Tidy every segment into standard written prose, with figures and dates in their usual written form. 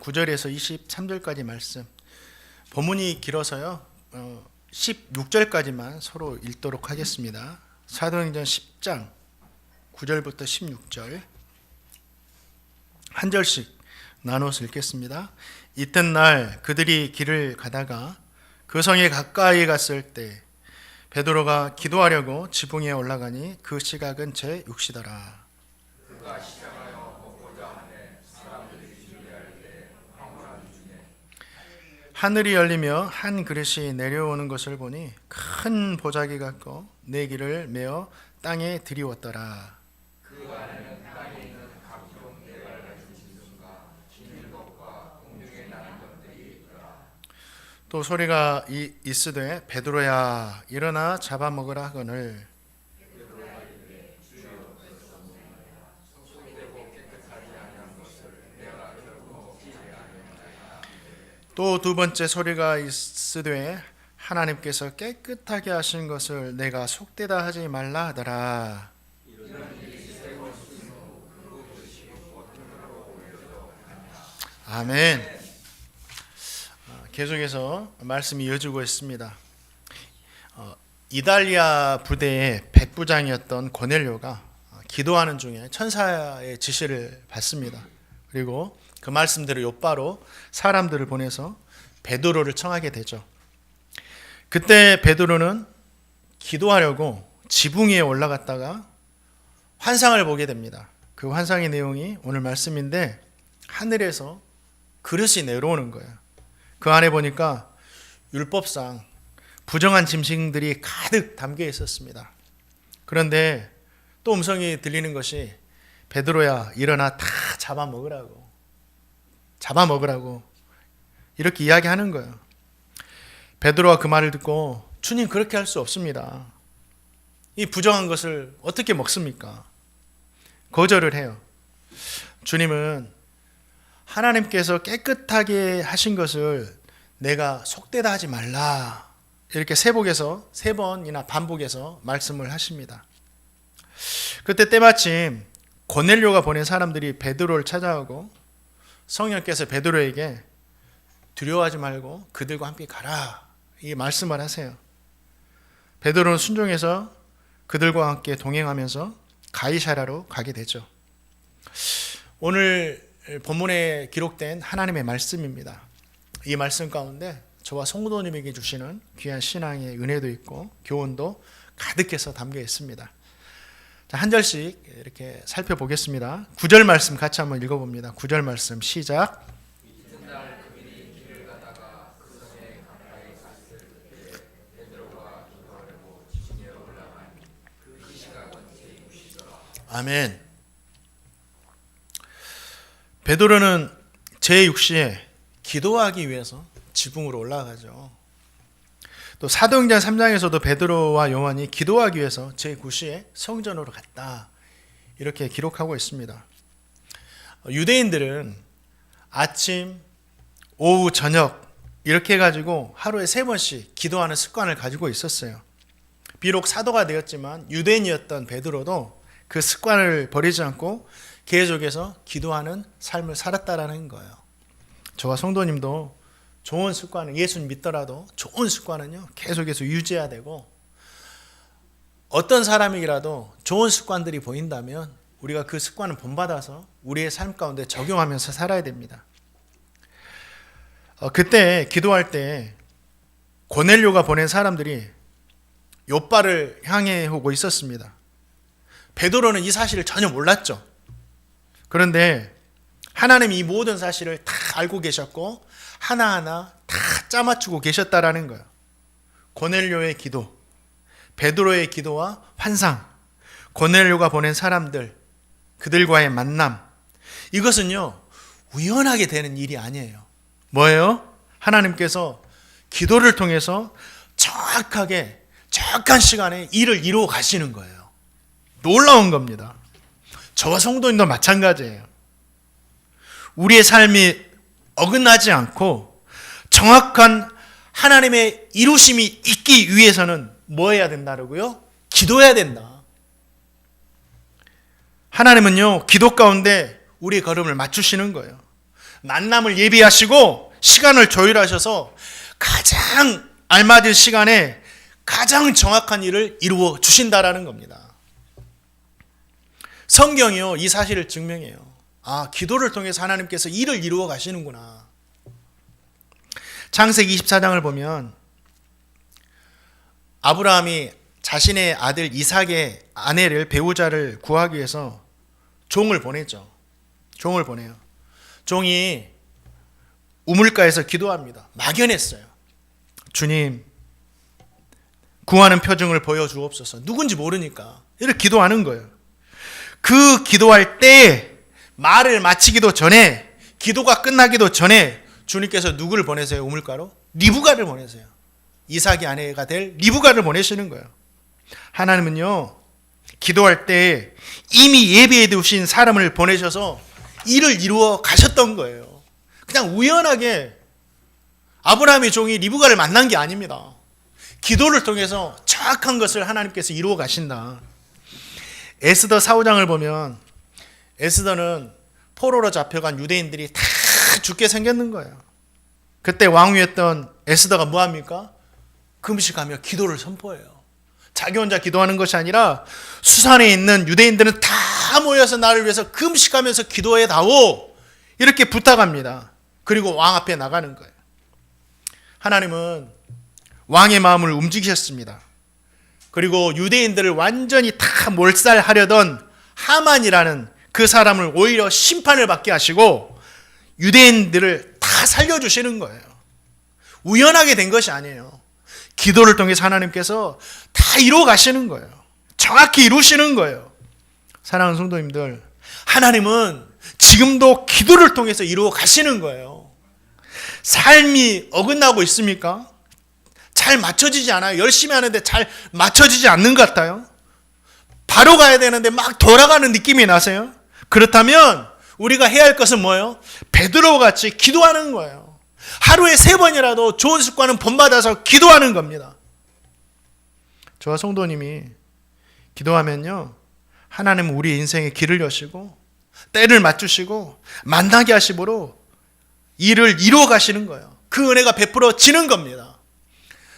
9절에서 23절까지 말씀. 본문이 길어서요. 16절까지만 서로 읽도록 하겠습니다. 사도행전 10장 9절부터 16절 한 절씩 나눠서 읽겠습니다. 이튿날 그들이 길을 가다가 그 성에 가까이 갔을 때 베드로가 기도하려고 지붕에 올라가니 그 시각은 제6시더라. 하늘이 열리며 한 그릇이 내려오는 것을 보니 큰 보자기 같고 네 길을 메어 땅에 들이웠더라. 그 안에는 땅에 있는 각종 내발 같은 짐승과 기는 것과 공중에 나는 것들이 있더라. 또 소리가 있으되 베드로야 일어나 잡아먹으라 하거늘 또 두 번째 소리가 있으되 하나님께서 깨끗하게 하신 것을 내가 속되다 하지 말라 하더라. 아멘. 계속해서 말씀이 이어지고 있습니다. 이달리아 부대의 백부장이었던 고넬료가 기도하는 중에 천사의 지시를 받습니다. 그리고 그 말씀대로 욥바로 사람들을 보내서 베드로를 청하게 되죠. 그때 베드로는 기도하려고 지붕 위에 올라갔다가 환상을 보게 됩니다. 그 환상의 내용이 오늘 말씀인데 하늘에서 그릇이 내려오는 거예요. 그 안에 보니까 율법상 부정한 짐승들이 가득 담겨 있었습니다. 그런데 또 음성이 들리는 것이 베드로야 일어나 다 잡아먹으라고 이렇게 이야기하는 거예요. 베드로가 그 말을 듣고 주님 그렇게 할 수 없습니다. 이 부정한 것을 어떻게 먹습니까? 거절을 해요. 주님은 하나님께서 깨끗하게 하신 것을 내가 속되다 하지 말라 이렇게 세 번이나 반복해서 말씀을 하십니다. 그때 때마침 고넬료가 보낸 사람들이 베드로를 찾아오고 성령께서 베드로에게 두려워하지 말고 그들과 함께 가라 이 말씀을 하세요. 베드로는 순종해서 그들과 함께 동행하면서 가이사랴로 가게 되죠. 오늘 본문에 기록된 하나님의 말씀입니다. 이 말씀 가운데 저와 성도님에게 주시는 귀한 신앙의 은혜도 있고 교훈도 가득해서 담겨 있습니다. 자, 한 절씩 이렇게 살펴보겠습니다. 9절 말씀 같이 한번 읽어봅니다. 9절 말씀 시작. 아멘. 베드로는 제6시에 기도하기 위해서 지붕으로 올라가죠. 또 사도행전 3장에서도 베드로와 요한이 기도하기 위해서 제9시에 성전으로 갔다 이렇게 기록하고 있습니다. 유대인들은 아침, 오후, 저녁 이렇게 해가지고 하루에 3번씩 기도하는 습관을 가지고 있었어요. 비록 사도가 되었지만 유대인이었던 베드로도 그 습관을 버리지 않고 계속해서 기도하는 삶을 살았다라는 거예요. 저와 성도님도 좋은 습관은 예수님 믿더라도 좋은 습관은요 계속해서 유지해야 되고 어떤 사람이라도 좋은 습관들이 보인다면 우리가 그 습관을 본받아서 우리의 삶 가운데 적용하면서 살아야 됩니다. 그때 기도할 때 고넬료가 보낸 사람들이 욥바를 향해 오고 있었습니다. 베드로는 이 사실을 전혀 몰랐죠. 그런데 하나님이 이 모든 사실을 다 알고 계셨고 하나하나 다 짜맞추고 계셨다라는 거예요. 고넬료의 기도, 베드로의 기도와 환상, 고넬료가 보낸 사람들, 그들과의 만남, 이것은요 우연하게 되는 일이 아니에요. 뭐예요? 하나님께서 기도를 통해서 정확한 시간에 일을 이루어 가시는 거예요. 놀라운 겁니다. 저와 성도님도 마찬가지예요. 우리의 삶이 어긋나지 않고 정확한 하나님의 이루심이 있기 위해서는 뭐 해야 된다고요? 기도해야 된다. 하나님은요 기도 가운데 우리의 걸음을 맞추시는 거예요. 만남을 예비하시고 시간을 조율하셔서 가장 알맞은 시간에 가장 정확한 일을 이루어 주신다라는 겁니다. 성경이요, 이 사실을 증명해요. 아, 기도를 통해서 하나님께서 일을 이루어 가시는구나. 창세기 24장을 보면 아브라함이 자신의 아들 이삭의 아내를, 배우자를 구하기 위해서 종을 보내죠. 종을 보내요. 종이 우물가에서 기도합니다. 막연했어요. 주님, 구하는 표정을 보여주옵소서. 누군지 모르니까 이렇게 기도하는 거예요. 그 기도할 때 말을 마치기도 전에, 기도가 끝나기도 전에 주님께서 누구를 보내세요? 우물가로? 리브가를 보내세요. 이삭의 아내가 될 리브가를 보내시는 거예요. 하나님은요, 기도할 때 이미 예비해 두신 사람을 보내셔서 일을 이루어 가셨던 거예요. 그냥 우연하게 아브라함의 종이 리브가를 만난 게 아닙니다. 기도를 통해서 정확한 것을 하나님께서 이루어 가신다. 에스더 4장을 보면 에스더는 포로로 잡혀간 유대인들이 다 죽게 생겼는 거예요. 그때 왕위였던 에스더가 뭐합니까? 금식하며 기도를 선포해요. 자기 혼자 기도하는 것이 아니라 수산에 있는 유대인들은 다 모여서 나를 위해서 금식하면서 기도해 다오, 이렇게 부탁합니다. 그리고 왕 앞에 나가는 거예요. 하나님은 왕의 마음을 움직이셨습니다. 그리고 유대인들을 완전히 다 몰살하려던 하만이라는 그 사람을 오히려 심판을 받게 하시고 유대인들을 다 살려주시는 거예요. 우연하게 된 것이 아니에요. 기도를 통해서 하나님께서 다 이루어 가시는 거예요. 정확히 이루시는 거예요. 사랑하는 성도님들, 하나님은 지금도 기도를 통해서 이루어 가시는 거예요. 삶이 어긋나고 있습니까? 잘 맞춰지지 않아요. 열심히 하는데 잘 맞춰지지 않는 것 같아요. 바로 가야 되는데 막 돌아가는 느낌이 나세요? 그렇다면 우리가 해야 할 것은 뭐예요? 베드로와 같이 기도하는 거예요. 하루에 3번이라도 좋은 습관은 본받아서 기도하는 겁니다. 저와 성도님이 기도하면요, 하나님은 우리 인생에 길을 여시고 때를 맞추시고 만나게 하심으로 일을 이루어 가시는 거예요. 그 은혜가 베풀어지는 겁니다.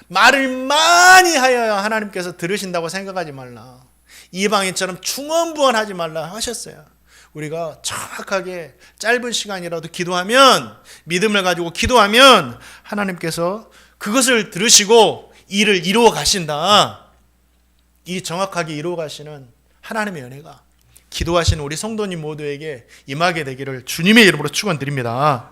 말을 많이 하여야 하나님께서 들으신다고 생각하지 말라. 이방인처럼 충원부원하지 말라 하셨어요. 우리가 정확하게 짧은 시간이라도 기도하면, 믿음을 가지고 기도하면 하나님께서 그것을 들으시고 일을 이루어 가신다. 이 정확하게 이루어 가시는 하나님의 은혜가 기도하시는 우리 성도님 모두에게 임하게 되기를 주님의 이름으로 축원드립니다.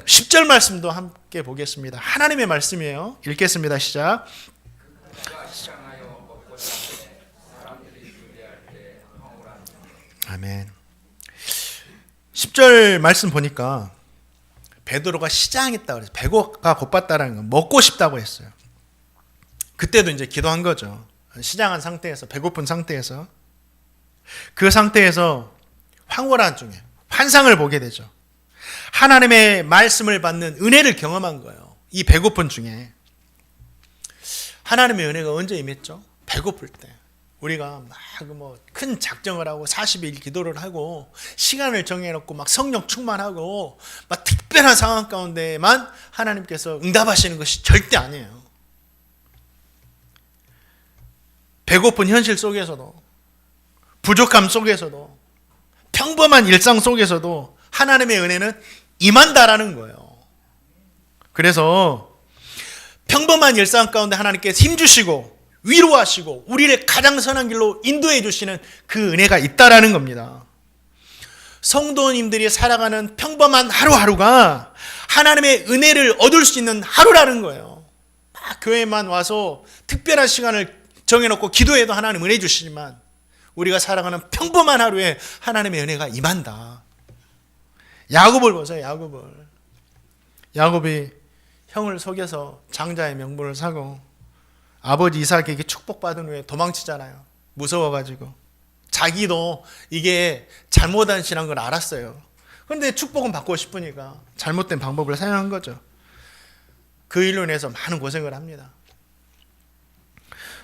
10절 말씀도 함께 보겠습니다. 하나님의 말씀이에요. 읽겠습니다. 시작. 아멘. 10절 말씀 보니까 베드로가 시장했다 그래서 배고가 고팠다라는 건 먹고 싶다고 했어요. 그때도 이제 기도한 거죠. 시장한 상태에서, 배고픈 상태에서, 그 상태에서 황홀한 중에 환상을 보게 되죠. 하나님의 말씀을 받는 은혜를 경험한 거예요. 이 배고픈 중에. 하나님의 은혜가 언제 임했죠? 배고플 때. 우리가 막 큰 작정을 하고 40일 기도를 하고 시간을 정해놓고 막 성령 충만하고 막 특별한 상황 가운데만 하나님께서 응답하시는 것이 절대 아니에요. 배고픈 현실 속에서도, 부족함 속에서도, 평범한 일상 속에서도 하나님의 은혜는 임한다라는 거예요. 그래서 평범한 일상 가운데 하나님께서 힘주시고 위로하시고 우리를 가장 선한 길로 인도해 주시는 그 은혜가 있다라는 겁니다. 성도님들이 살아가는 평범한 하루하루가 하나님의 은혜를 얻을 수 있는 하루라는 거예요. 막 교회만 와서 특별한 시간을 정해놓고 기도해도 하나님 은혜 주시지만 우리가 살아가는 평범한 하루에 하나님의 은혜가 임한다. 야곱을 보세요. 야곱이 형을 속여서 장자의 명분을 사고 아버지 이삭에게 축복받은 후에 도망치잖아요. 무서워가지고. 자기도 이게 잘못한 신한 걸 알았어요. 그런데 축복은 받고 싶으니까 잘못된 방법을 사용한 거죠. 그 일로 인해서 많은 고생을 합니다.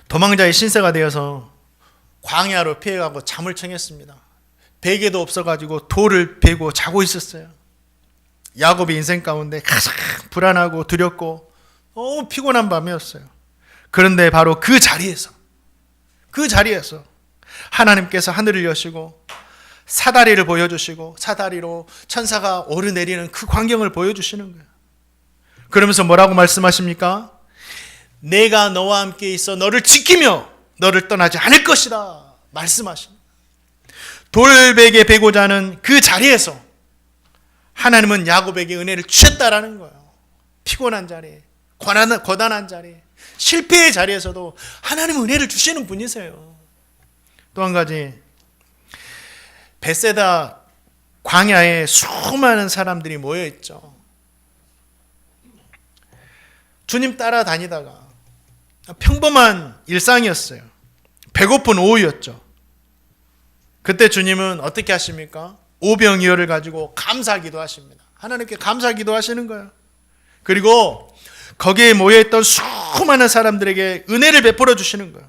도망자의 신세가 되어서 광야로 피해가고 잠을 청했습니다. 베개도 없어가지고 돌을 베고 자고 있었어요. 야곱의 인생 가운데 가장 불안하고 두렵고 너무 피곤한 밤이었어요. 그런데 바로 그 자리에서 하나님께서 하늘을 여시고 사다리를 보여주시고 사다리로 천사가 오르내리는 그 광경을 보여주시는 거예요. 그러면서 뭐라고 말씀하십니까? 내가 너와 함께 있어 너를 지키며 너를 떠나지 않을 것이다 말씀하십니다. 돌베개 베고자 하는 그 자리에서 하나님은 야곱에게 은혜를 주셨다라는 거예요. 피곤한 자리에, 고단한 자리에, 실패의 자리에서도 하나님은 은혜를 주시는 분이세요. 또 한 가지, 베세다 광야에 수많은 사람들이 모여있죠. 주님 따라다니다가 평범한 일상이었어요. 배고픈 오후였죠. 그때 주님은 어떻게 하십니까? 오병이어를 가지고 감사기도 하십니다. 하나님께 감사기도 하시는 거예요. 그리고 거기에 모여있던 수많은 사람들에게 은혜를 베풀어 주시는 거예요.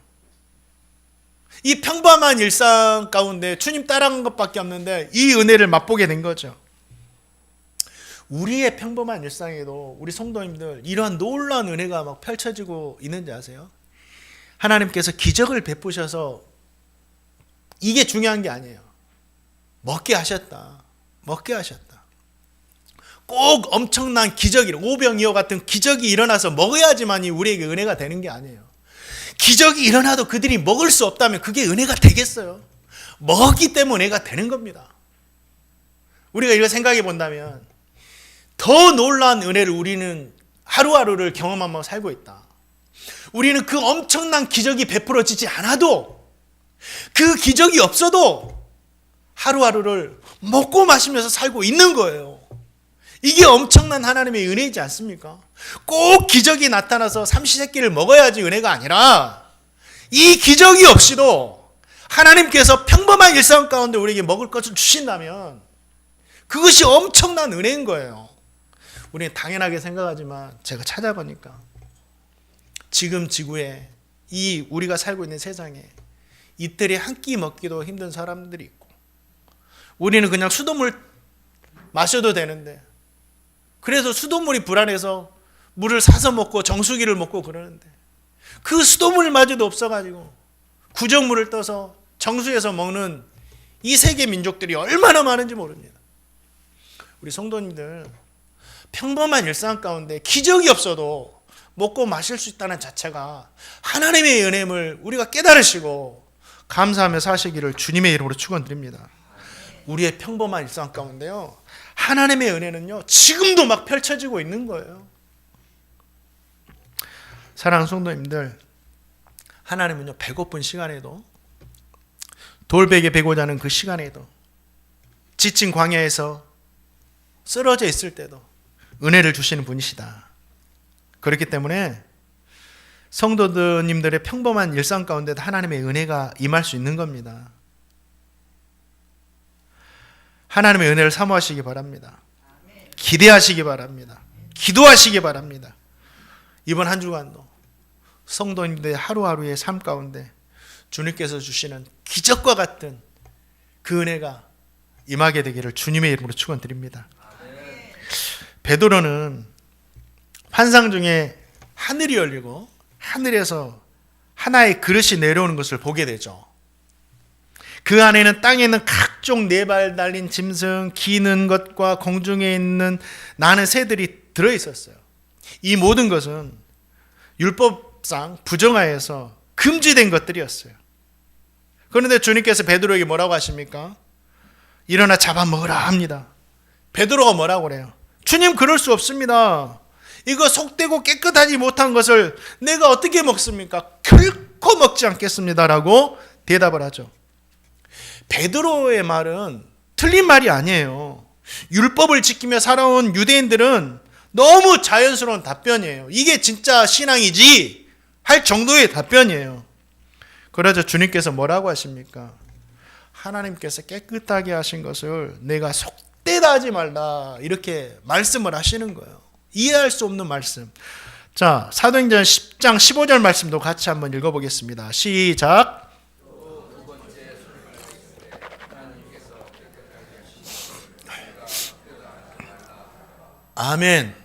이 평범한 일상 가운데 주님 따라간 것밖에 없는데 이 은혜를 맛보게 된 거죠. 우리의 평범한 일상에도 우리 성도님들 이러한 놀라운 은혜가 막 펼쳐지고 있는지 아세요? 하나님께서 기적을 베푸셔서 이게 중요한 게 아니에요. 먹게 하셨다. 꼭 엄청난 기적이, 오병이어 같은 기적이 일어나서 먹어야지만이 우리에게 은혜가 되는 게 아니에요. 기적이 일어나도 그들이 먹을 수 없다면 그게 은혜가 되겠어요? 먹기 때문에 은혜가 되는 겁니다. 우리가 이걸 생각해 본다면 더 놀라운 은혜를 우리는 하루하루를 경험하며 살고 있다. 우리는 그 엄청난 기적이 베풀어지지 않아도, 그 기적이 없어도 하루하루를 먹고 마시면서 살고 있는 거예요. 이게 엄청난 하나님의 은혜이지 않습니까? 꼭 기적이 나타나서 삼시세끼를 먹어야지 은혜가 아니라, 이 기적이 없이도 하나님께서 평범한 일상 가운데 우리에게 먹을 것을 주신다면 그것이 엄청난 은혜인 거예요. 우리는 당연하게 생각하지만 제가 찾아보니까 지금 지구에, 이 우리가 살고 있는 세상에 이틀에 한 끼 먹기도 힘든 사람들이 있고, 우리는 그냥 수돗물 마셔도 되는데, 그래서 수돗물이 불안해서 물을 사서 먹고 정수기를 먹고 그러는데, 그 수돗물마저도 없어가지고 구정물을 떠서 정수해서 먹는 이 세계 민족들이 얼마나 많은지 모릅니다. 우리 성도님들, 평범한 일상 가운데 기적이 없어도 먹고 마실 수 있다는 자체가 하나님의 은혜임을 우리가 깨달으시고 감사하며 사시기를 주님의 이름으로 축원드립니다. 우리의 평범한 일상 가운데요, 하나님의 은혜는요 지금도 막 펼쳐지고 있는 거예요. 사랑하는 성도님들, 하나님은요 배고픈 시간에도, 돌베개 베고자 하는 그 시간에도, 지친 광야에서 쓰러져 있을 때도 은혜를 주시는 분이시다. 그렇기 때문에 성도님들의 평범한 일상 가운데도 하나님의 은혜가 임할 수 있는 겁니다. 하나님의 은혜를 사모하시기 바랍니다. 기대하시기 바랍니다. 기도하시기 바랍니다. 이번 한 주간도 성도님들의 하루하루의 삶 가운데 주님께서 주시는 기적과 같은 그 은혜가 임하게 되기를 주님의 이름으로 축원드립니다. 베드로는 환상 중에 하늘이 열리고 하늘에서 하나의 그릇이 내려오는 것을 보게 되죠. 그 안에는 땅에 있는 각종 네 발 달린 짐승, 기는 것과 공중에 있는 나는 새들이 들어있었어요. 이 모든 것은 율법상 부정하여서 금지된 것들이었어요. 그런데 주님께서 베드로에게 뭐라고 하십니까? 일어나 잡아먹으라 합니다. 베드로가 뭐라고 그래요? 주님, 그럴 수 없습니다. 이거 속되고 깨끗하지 못한 것을 내가 어떻게 먹습니까? 결코 먹지 않겠습니다라고 대답을 하죠. 베드로의 말은 틀린 말이 아니에요. 율법을 지키며 살아온 유대인들은 너무 자연스러운 답변이에요. 이게 진짜 신앙이지 할 정도의 답변이에요. 그러자 주님께서 뭐라고 하십니까? 하나님께서 깨끗하게 하신 것을 내가 속되다 하지 말라, 이렇게 말씀을 하시는 거예요. 이해할 수 없는 말씀. 자, 사도행전 10장 15절 말씀도 같이 한번 읽어보겠습니다. 시작. 아멘.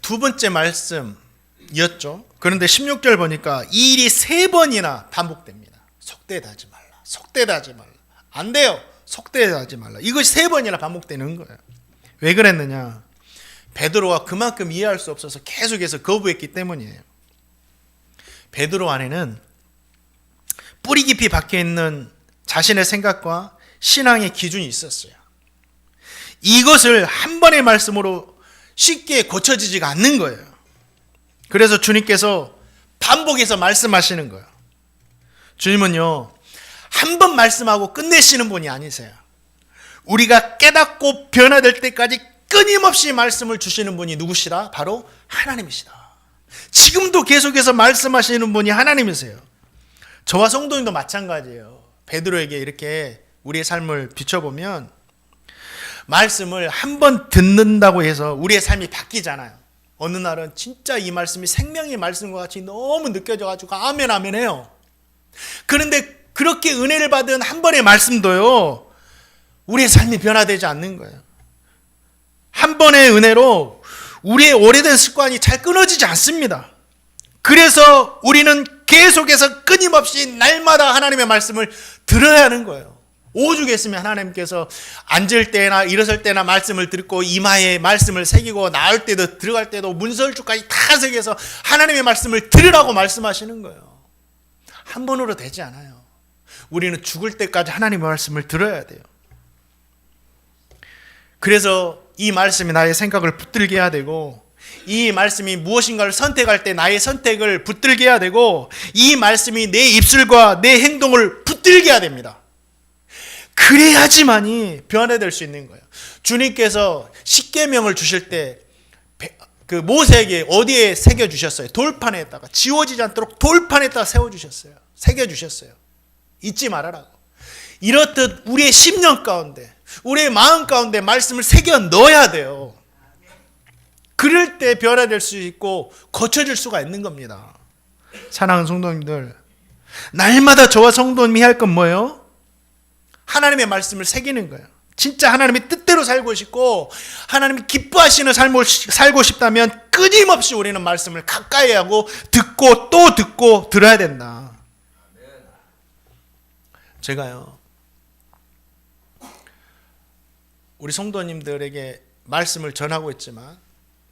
두 번째 말씀이었죠. 그런데 16절 보니까 이 일이 3번이나 반복됩니다. 속되다하지 말라. 속되다하지 말라. 안 돼요. 속되다하지 말라. 이것이 3번이나 반복되는 거예요. 왜 그랬느냐? 베드로가 그만큼 이해할 수 없어서 계속해서 거부했기 때문이에요. 베드로 안에는 뿌리 깊이 박혀 있는 자신의 생각과 신앙의 기준이 있었어요. 이것을 한 번의 말씀으로 쉽게 고쳐지지가 않는 거예요. 그래서 주님께서 반복해서 말씀하시는 거예요. 주님은요, 한 번 말씀하고 끝내시는 분이 아니세요. 우리가 깨닫고 변화될 때까지 끊임없이 말씀을 주시는 분이 누구시라? 바로 하나님이시다. 지금도 계속해서 말씀하시는 분이 하나님이세요. 저와 성도님도 마찬가지예요. 베드로에게 이렇게 우리의 삶을 비춰보면 말씀을 한 번 듣는다고 해서 우리의 삶이 바뀌잖아요. 어느 날은 진짜 이 말씀이 생명의 말씀과 같이 너무 느껴져가지고 아멘 아멘 해요. 그런데 그렇게 은혜를 받은 한 번의 말씀도요, 우리의 삶이 변화되지 않는 거예요. 한 번의 은혜로 우리의 오래된 습관이 잘 끊어지지 않습니다. 그래서 우리는 계속해서 끊임없이 날마다 하나님의 말씀을 들어야 하는 거예요. 오죽했으면 하나님께서 앉을 때나 일어설 때나 말씀을 듣고 이마에 말씀을 새기고 나올 때도 들어갈 때도 문설주까지 다 새겨서 하나님의 말씀을 들으라고 말씀하시는 거예요. 한 번으로 되지 않아요. 우리는 죽을 때까지 하나님의 말씀을 들어야 돼요. 그래서 이 말씀이 나의 생각을 붙들게 해야 되고, 이 말씀이 무엇인가를 선택할 때 나의 선택을 붙들게 해야 되고, 이 말씀이 내 입술과 내 행동을 붙들게 해야 됩니다. 그래야지만이 변화될 수 있는 거예요. 주님께서 십계명을 주실 때 그 모세에게 어디에 새겨 주셨어요? 돌판에다가, 지워지지 않도록 돌판에다가 세워 주셨어요. 새겨 주셨어요. 잊지 말아라고. 이렇듯 우리의 심령 가운데, 우리의 마음 가운데 말씀을 새겨 넣어야 돼요. 그럴 때 변화될 수 있고 고쳐질 수가 있는 겁니다. 사랑하는 성도님들, 날마다 저와 성도님이 할 건 뭐예요? 하나님의 말씀을 새기는 거예요. 진짜 하나님의 뜻대로 살고 싶고 하나님이 기뻐하시는 삶을 살고 싶다면 끊임없이 우리는 말씀을 가까이 하고 듣고 또 듣고 들어야 된다. 제가요, 우리 성도님들에게 말씀을 전하고 있지만,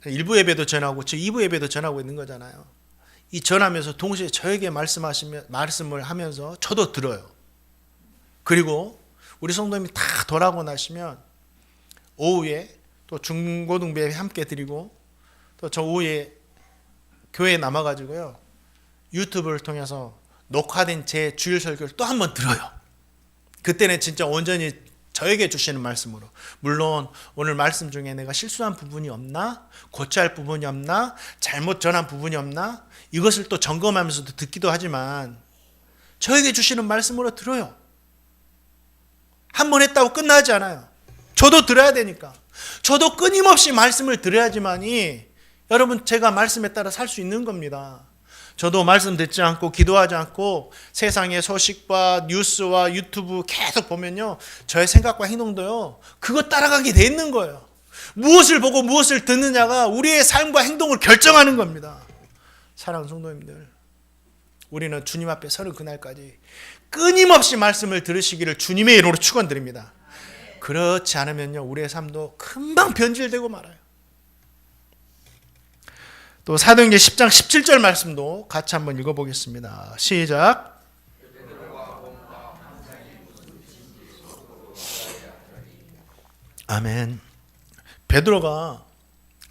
일부 예배도 전하고 지금 2부 예배도 전하고 있는 거잖아요. 이 전하면서 동시에 저에게 말씀을 하면서 저도 들어요. 그리고 우리 성도님이 다 돌아오고 나시면 오후에 또 중고등부 예배 함께 드리고, 또 저 오후에 교회에 남아가지고요, 유튜브를 통해서 녹화된 제 주일 설교를 또 한 번 들어요. 그때는 진짜 온전히 저에게 주시는 말씀으로, 물론 오늘 말씀 중에 내가 실수한 부분이 없나, 고쳐야 할 부분이 없나, 잘못 전한 부분이 없나, 이것을 또 점검하면서도 듣기도 하지만 저에게 주시는 말씀으로 들어요. 한 번 했다고 끝나지 않아요. 저도 들어야 되니까. 저도 끊임없이 말씀을 들어야지만이 여러분, 제가 말씀에 따라 살 수 있는 겁니다. 저도 말씀 듣지 않고 기도하지 않고 세상의 소식과 뉴스와 유튜브 계속 보면요, 저의 생각과 행동도요, 그거 따라가게 돼 있는 거예요. 무엇을 보고 무엇을 듣느냐가 우리의 삶과 행동을 결정하는 겁니다. 사랑하는 성도님들, 우리는 주님 앞에 서는 그날까지 끊임없이 말씀을 들으시기를 주님의 이름으로 축원드립니다. 그렇지 않으면요, 우리의 삶도 금방 변질되고 말아요. 또 사도행전 10장 17절 말씀도 같이 한번 읽어보겠습니다. 시작. 아멘. 베드로가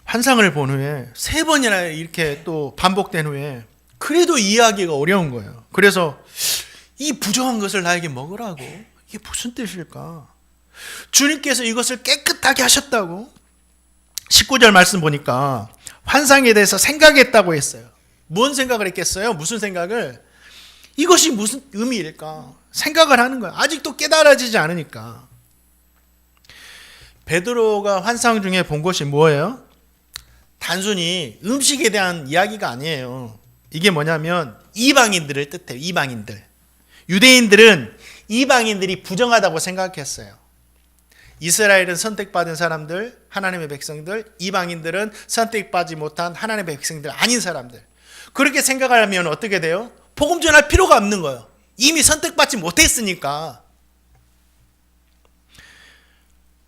환상을 본 후에 3번이나 이렇게 또 반복된 후에 그래도 이해하기가 어려운 거예요. 그래서 이 부정한 것을 나에게 먹으라고, 이게 무슨 뜻일까? 주님께서 이것을 깨끗하게 하셨다고? 19절 말씀 보니까 환상에 대해서 생각했다고 했어요. 뭔 생각을 했겠어요? 무슨 생각을? 이것이 무슨 의미일까? 생각을 하는 거예요. 아직도 깨달아지지 않으니까. 베드로가 환상 중에 본 것이 뭐예요? 단순히 음식에 대한 이야기가 아니에요. 이게 뭐냐면 이방인들을 뜻해요. 이방인들. 유대인들은 이방인들이 부정하다고 생각했어요. 이스라엘은 선택받은 사람들, 하나님의 백성들, 이방인들은 선택받지 못한 하나님의 백성들 아닌 사람들. 그렇게 생각하면 어떻게 돼요? 복음 전할 필요가 없는 거예요. 이미 선택받지 못했으니까.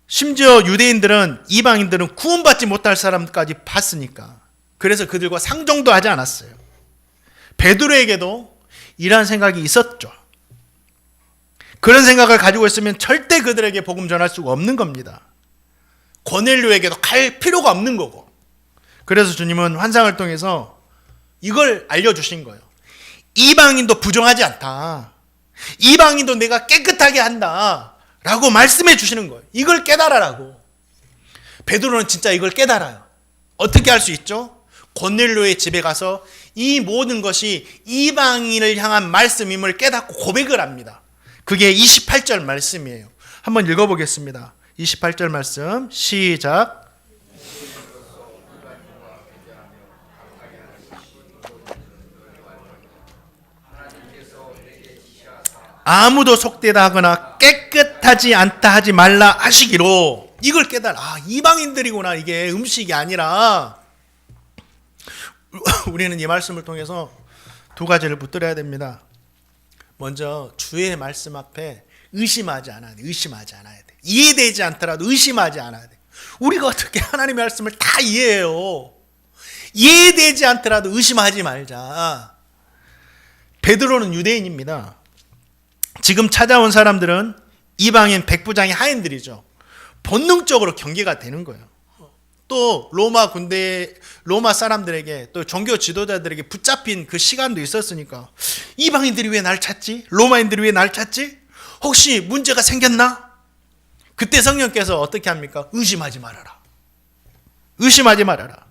심지어 유대인들은, 이방인들은 구원받지 못할 사람까지 봤으니까. 그래서 그들과 상종도 하지 않았어요. 베드로에게도 이러한 생각이 있었죠. 그런 생각을 가지고 있으면 절대 그들에게 복음 전할 수가 없는 겁니다. 고넬료에게도 갈 필요가 없는 거고. 그래서 주님은 환상을 통해서 이걸 알려주신 거예요. 이방인도 부정하지 않다. 이방인도 내가 깨끗하게 한다 라고 말씀해 주시는 거예요. 이걸 깨달아라고. 베드로는 진짜 이걸 깨달아요. 어떻게 할 수 있죠? 고넬료의 집에 가서 이 모든 것이 이방인을 향한 말씀임을 깨닫고 고백을 합니다. 그게 28절 말씀이에요. 한번 읽어보겠습니다. 28절 말씀 시작. 아무도 속되다 하거나 깨끗하지 않다 하지 말라 하시기로. 이걸 깨달아. 이방인들이구나. 이게 음식이 아니라. 우리는 이 말씀을 통해서 두 가지를 붙들어야 됩니다. 먼저 주의 말씀 앞에 의심하지 않아야 돼. 의심하지 않아야 돼. 이해되지 않더라도 의심하지 않아야 돼. 우리가 어떻게 하나님의 말씀을 다 이해해요? 이해되지 않더라도 의심하지 말자. 베드로는 유대인입니다. 지금 찾아온 사람들은 이방인 백부장의 하인들이죠. 본능적으로 경계가 되는 거예요. 또 로마 사람들에게, 또 종교 지도자들에게 붙잡힌 그 시간도 있었으니까, 이방인들이 왜 날 찾지? 로마인들이 왜 날 찾지? 혹시 문제가 생겼나? 그때 성령께서 어떻게 합니까? 의심하지 말아라. 의심하지 말아라.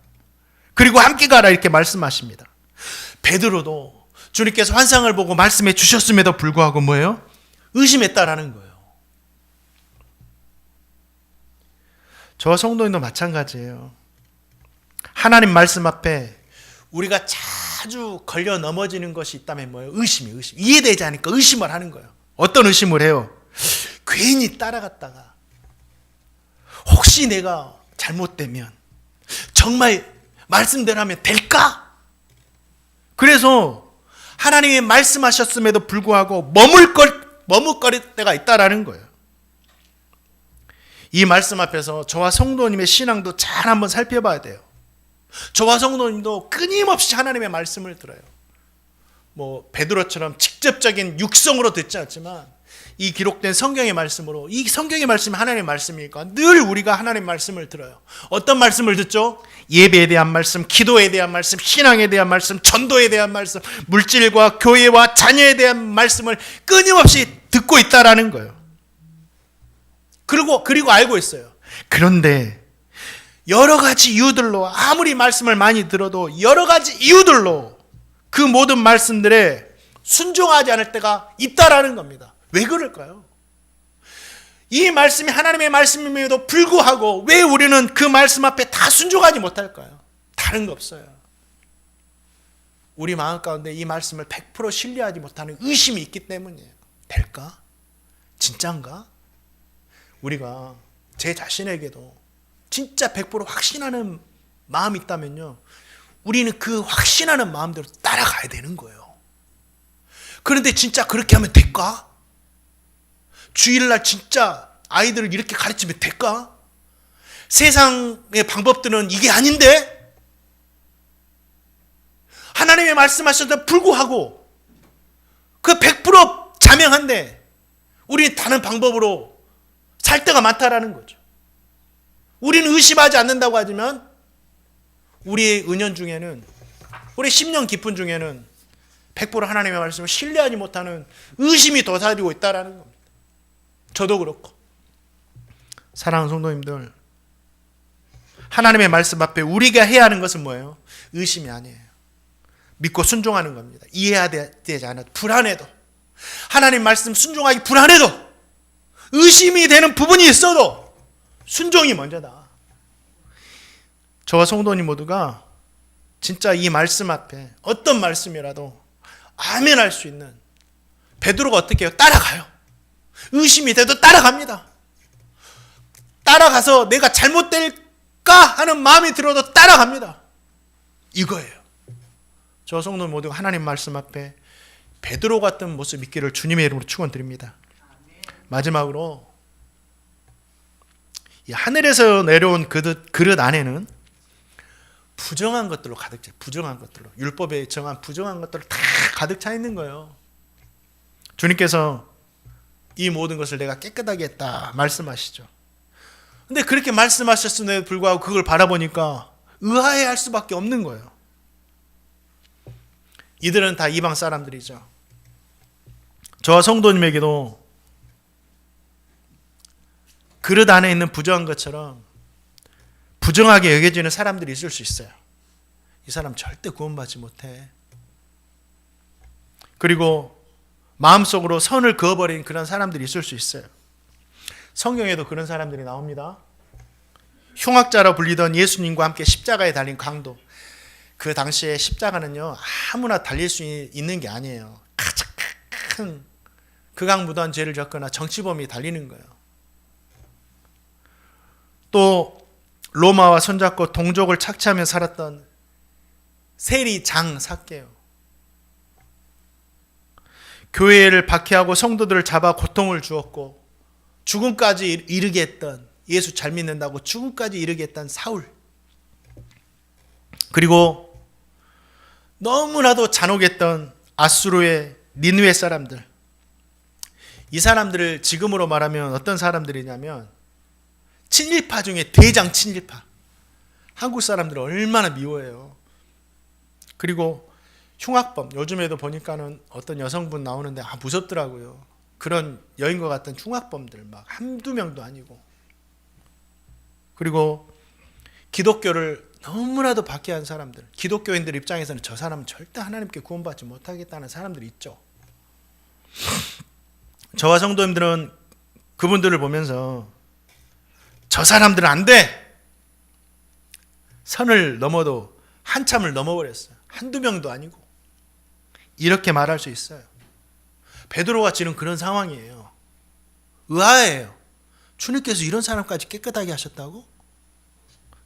그리고 함께 가라 이렇게 말씀하십니다. 베드로도 주님께서 환상을 보고 말씀해 주셨음에도 불구하고 뭐예요? 의심했다라는 거예요. 저와 성도님도 마찬가지예요. 하나님 말씀 앞에 우리가 자주 걸려 넘어지는 것이 있다면 뭐예요? 의심. 이해되지 않으니까 의심을 하는 거예요. 어떤 의심을 해요? 괜히 따라갔다가 혹시 내가 잘못되면 정말 말씀대로 하면 될까? 그래서 하나님이 말씀하셨음에도 불구하고 머뭇거릴 때가 있다라는 거예요. 이 말씀 앞에서 저와 성도님의 신앙도 잘 한번 살펴봐야 돼요. 저와 성도님도 끊임없이 하나님의 말씀을 들어요. 베드로처럼 직접적인 육성으로 듣지 않지만 이 기록된 성경의 말씀으로, 이 성경의 말씀이 하나님의 말씀이니까 늘 우리가 하나님의 말씀을 들어요. 어떤 말씀을 듣죠? 예배에 대한 말씀, 기도에 대한 말씀, 신앙에 대한 말씀, 전도에 대한 말씀, 물질과 교회와 자녀에 대한 말씀을 끊임없이 듣고 있다라는 거예요. 그리고 알고 있어요. 그런데 여러 가지 이유들로, 아무리 말씀을 많이 들어도 여러 가지 이유들로 그 모든 말씀들에 순종하지 않을 때가 있다라는 겁니다. 왜 그럴까요? 이 말씀이 하나님의 말씀임에도 불구하고 왜 우리는 그 말씀 앞에 다 순종하지 못할까요? 다른 거 없어요. 우리 마음 가운데 이 말씀을 100% 신뢰하지 못하는 의심이 있기 때문이에요. 될까? 진짠가? 우리가 제 자신에게도 진짜 100% 확신하는 마음이 있다면요, 우리는 그 확신하는 마음대로 따라가야 되는 거예요. 그런데 진짜 그렇게 하면 될까? 주일날 진짜 아이들을 이렇게 가르치면 될까? 세상의 방법들은 이게 아닌데? 하나님의 말씀하셨는데 불구하고 그 100% 자명한데 우리는 다른 방법으로 살 때가 많다라는 거죠. 우리는 의심하지 않는다고 하지만 우리의 은연 중에는, 우리 심령 깊은 중에는 100% 하나님의 말씀을 신뢰하지 못하는 의심이 도사리고 있다라는 겁니다. 저도 그렇고. 사랑하는 성도님들, 하나님의 말씀 앞에 우리가 해야 하는 것은 뭐예요? 의심이 아니에요. 믿고 순종하는 겁니다. 이해되지 않아도, 불안해도, 하나님 말씀 순종하기 불안해도, 의심이 되는 부분이 있어도 순종이 먼저다. 저와 성도님 모두가 진짜 이 말씀 앞에 어떤 말씀이라도 아멘할 수 있는, 베드로가 어떻게 해요? 따라가요. 의심이 돼도 따라갑니다. 따라가서 내가 잘못될까 하는 마음이 들어도 따라갑니다. 이거예요. 저 성도 모두 하나님 말씀 앞에 베드로 같은 모습 있기를 주님의 이름으로 축원드립니다. 마지막으로 이 하늘에서 내려온 그릇 안에는 부정한 것들로 가득 차. 부정한 것들로 율법에 정한 부정한 것들로 다 가득 차 있는 거예요. 주님께서 이 모든 것을 내가 깨끗하게 했다 말씀하시죠. 근데 그렇게 말씀하셨음에도 불구하고 그걸 바라보니까 의아해할 수밖에 없는 거예요. 이들은 다 이방 사람들이죠. 저와 성도님에게도 그릇 안에 있는 부정한 것처럼 부정하게 여겨지는 사람들이 있을 수 있어요. 이 사람 절대 구원받지 못해. 그리고 마음속으로 선을 그어버린 그런 사람들이 있을 수 있어요. 성경에도 그런 사람들이 나옵니다. 흉악자라 불리던 예수님과 함께 십자가에 달린 강도. 그 당시에 십자가는요, 아무나 달릴 수 있는 게 아니에요. 가장 큰 극악무도한 죄를 졌거나 정치범이 달리는 거예요. 또 로마와 손잡고 동족을 착취하며 살았던 세리장 삭개요. 교회를 박해하고 성도들을 잡아 고통을 주었고 죽음까지 이르게 했던, 예수 잘 믿는다고 죽음까지 이르게 했던 사울. 그리고 너무나도 잔혹했던 아수르의 니느웨 사람들. 이 사람들을 지금으로 말하면 어떤 사람들이냐면 친일파 중에 대장 친일파. 한국 사람들을 얼마나 미워해요. 그리고 흉악범. 요즘에도 보니까는 어떤 여성분 나오는데 무섭더라고요. 그런 여인과 같은 흉악범들 막 한두 명도 아니고. 그리고 기독교를 너무나도 박해한 사람들. 기독교인들 입장에서는 저 사람은 절대 하나님께 구원받지 못하겠다는 사람들이 있죠. 저와 성도님들은 그분들을 보면서 저 사람들은 안 돼! 선을 넘어도 한참을 넘어버렸어요. 한두 명도 아니고. 이렇게 말할 수 있어요. 베드로가 지금 그런 상황이에요. 의아해요. 주님께서 이런 사람까지 깨끗하게 하셨다고?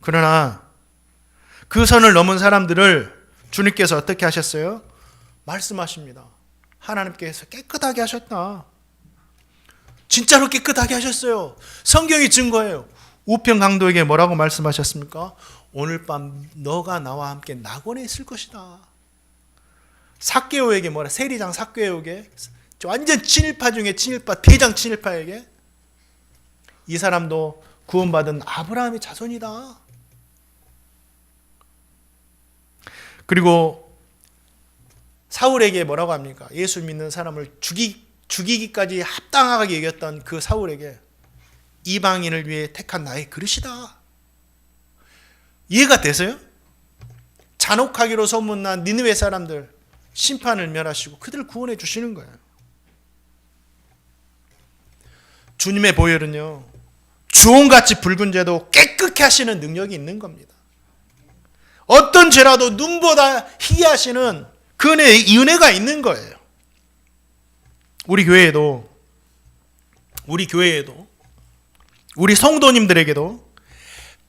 그러나 그 선을 넘은 사람들을 주님께서 어떻게 하셨어요? 말씀하십니다. 하나님께서 깨끗하게 하셨다. 진짜로 깨끗하게 하셨어요. 성경이 증거예요. 우편 강도에게 뭐라고 말씀하셨습니까? 오늘 밤 너가 나와 함께 낙원에 있을 것이다. 삭개오에게 뭐라? 세리장 삭개오에게, 완전 친일파 중에 친일파, 대장 친일파에게, 이 사람도 구원받은 아브라함의 자손이다. 그리고 사울에게 뭐라고 합니까? 예수 믿는 사람을 죽이기까지 합당하게 여겼던 그 사울에게 이방인을 위해 택한 나의 그릇이다. 이해가 되세요? 잔혹하기로 소문난 니느웨 사람들 심판을 멸하시고 그들을 구원해 주시는 거예요. 주님의 보혈은요, 주홍같이 붉은 죄도 깨끗게 하시는 능력이 있는 겁니다. 어떤 죄라도 눈보다 희게 하시는 그 은혜의 은혜가 있는 거예요. 우리 교회에도 우리 성도님들에게도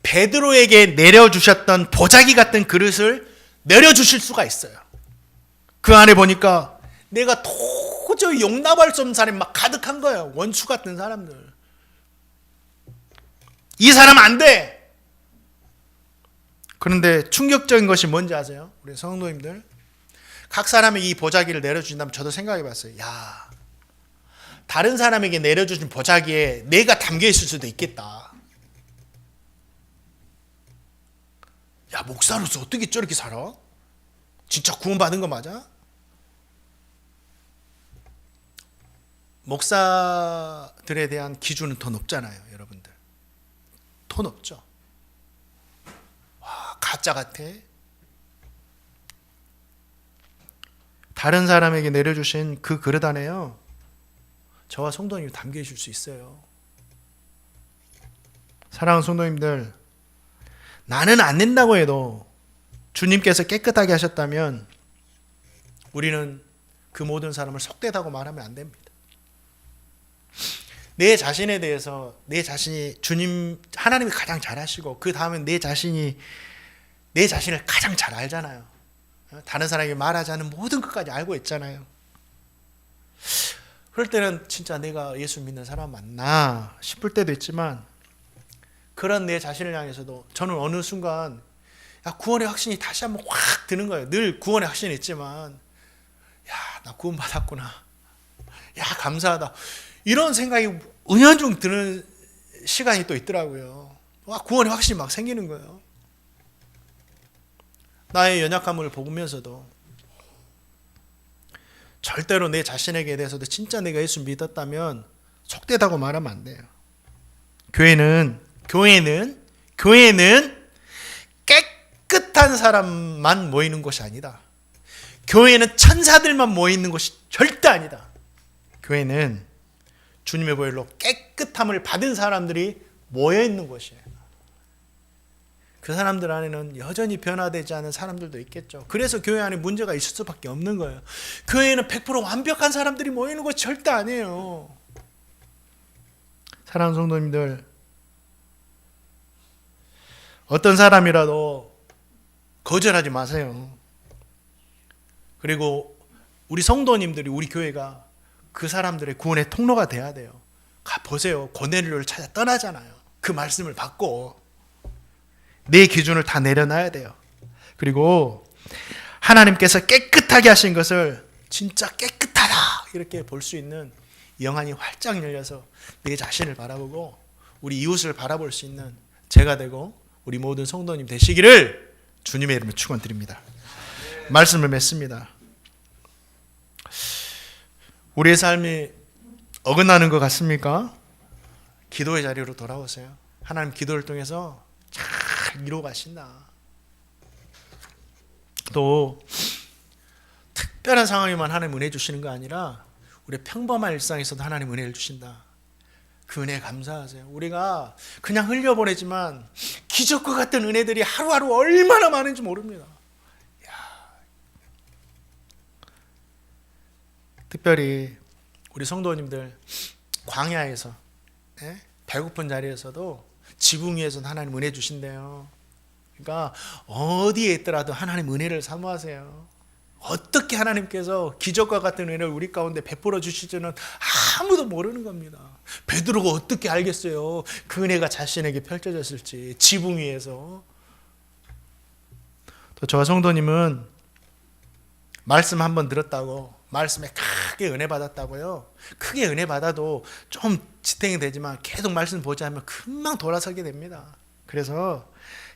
베드로에게 내려주셨던 보자기 같은 그릇을 내려주실 수가 있어요. 그 안에 보니까 내가 도저히 용납할 수 없는 사람이 막 가득한 거예요. 원수 같은 사람들. 이 사람 안 돼. 그런데 충격적인 것이 뭔지 아세요? 우리 성도님들, 각 사람에게 이 보자기를 내려주신다면 저도 생각해 봤어요. 야, 다른 사람에게 내려주신 보자기에 내가 담겨 있을 수도 있겠다. 야, 목사로서 어떻게 저렇게 살아? 진짜 구원받은 거 맞아? 목사들에 대한 기준은 더 높잖아요, 여러분들. 더 높죠. 와, 가짜 같아. 다른 사람에게 내려주신 그 그릇 안에요, 저와 성도님이 담겨 있을 수 있어요. 사랑하는 성도님들, 나는 안 된다고 해도 주님께서 깨끗하게 하셨다면 우리는 그 모든 사람을 속되다고 말하면 안 됩니다. 내 자신에 대해서 내 자신이 주님 하나님이 가장 잘 아시고 그 다음에 내 자신을 가장 잘 알잖아요. 다른 사람에게 말하지 않은 모든 것까지 알고 있잖아요. 그럴 때는 진짜 내가 예수 믿는 사람 맞나 싶을 때도 있지만 그런 내 자신을 향해서도 저는 어느 순간 구원의 확신이 다시 한번 확 드는 거예요. 늘 구원의 확신이 있지만 나 구원 받았구나. 감사하다. 이런 생각이 은연중 드는 시간이 또 있더라고요. 구원의 확신이 막 생기는 거예요. 나의 연약함을 보면서도 절대로 내 자신에게 대해서도 진짜 내가 예수 믿었다면 속되다고 말하면 안 돼요. 교회는 깨끗한 사람만 모이는 곳이 아니다. 교회는 천사들만 모이는 곳이 절대 아니다. 교회는 주님의 보혈로 깨끗함을 받은 사람들이 모여 있는 곳이에요. 그 사람들 안에는 여전히 변화되지 않은 사람들도 있겠죠. 그래서 교회 안에 문제가 있을 수밖에 없는 거예요. 교회에는 100% 완벽한 사람들이 모이는 것이 절대 아니에요. 사랑하는 성도님들, 어떤 사람이라도 거절하지 마세요. 그리고 우리 성도님들이 우리 교회가 그 사람들의 구원의 통로가 돼야 돼요. 보세요. 고넬료를 찾아 떠나잖아요. 그 말씀을 받고 내 기준을 다 내려놔야 돼요. 그리고 하나님께서 깨끗하게 하신 것을 진짜 깨끗하다 이렇게 볼 수 있는 영안이 활짝 열려서 내 자신을 바라보고 우리 이웃을 바라볼 수 있는 제가 되고 우리 모든 성도님 되시기를 주님의 이름으로 축원드립니다. 말씀을 맺습니다. 우리의 삶이 어긋나는 것 같습니까? 기도의 자리로 돌아오세요. 하나님 기도를 통해서 잘 이루어 가신다. 또 특별한 상황에만 하나님 은혜 주시는 거 아니라 우리 평범한 일상에서도 하나님 은혜를 주신다. 그 은혜 감사하세요. 우리가 그냥 흘려보내지만 기적과 같은 은혜들이 하루하루 얼마나 많은지 모릅니다. 특별히 우리 성도님들 광야에서 배고픈 자리에서도 지붕 위에서는 하나님 은혜 주신대요. 그러니까 어디에 있더라도 하나님 은혜를 사모하세요. 어떻게 하나님께서 기적과 같은 은혜를 우리 가운데 베풀어 주실지는 아무도 모르는 겁니다. 베드로가 어떻게 알겠어요? 그 은혜가 자신에게 펼쳐졌을지 지붕 위에서. 또 저와 성도님은 말씀 한번 들었다고 말씀에 크게 은혜 받았다고요. 크게 은혜 받아도 좀 지탱이 되지만 계속 말씀 보자 하면 금방 돌아서게 됩니다. 그래서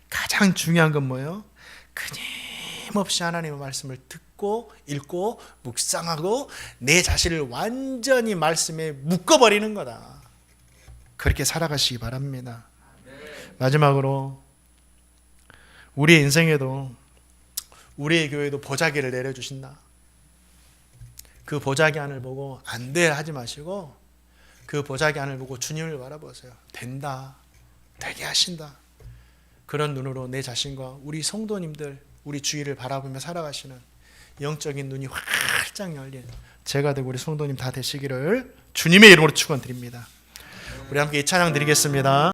가장 중요한 건 뭐예요? 끊임없이 하나님의 말씀을 듣고 읽고 묵상하고 내 자신을 완전히 말씀에 묶어버리는 거다. 그렇게 살아가시기 바랍니다. 마지막으로 우리의 인생에도 우리의 교회도 보자기를 내려주신다. 그 보자기 안을 보고 안 돼 하지 마시고 그 보자기 안을 보고 주님을 바라보세요. 된다. 되게 하신다. 그런 눈으로 내 자신과 우리 성도님들 우리 주위를 바라보며 살아가시는 영적인 눈이 활짝 열린 제가 되고 우리 성도님 다 되시기를 주님의 이름으로 축원드립니다. 우리 함께 이 찬양 드리겠습니다.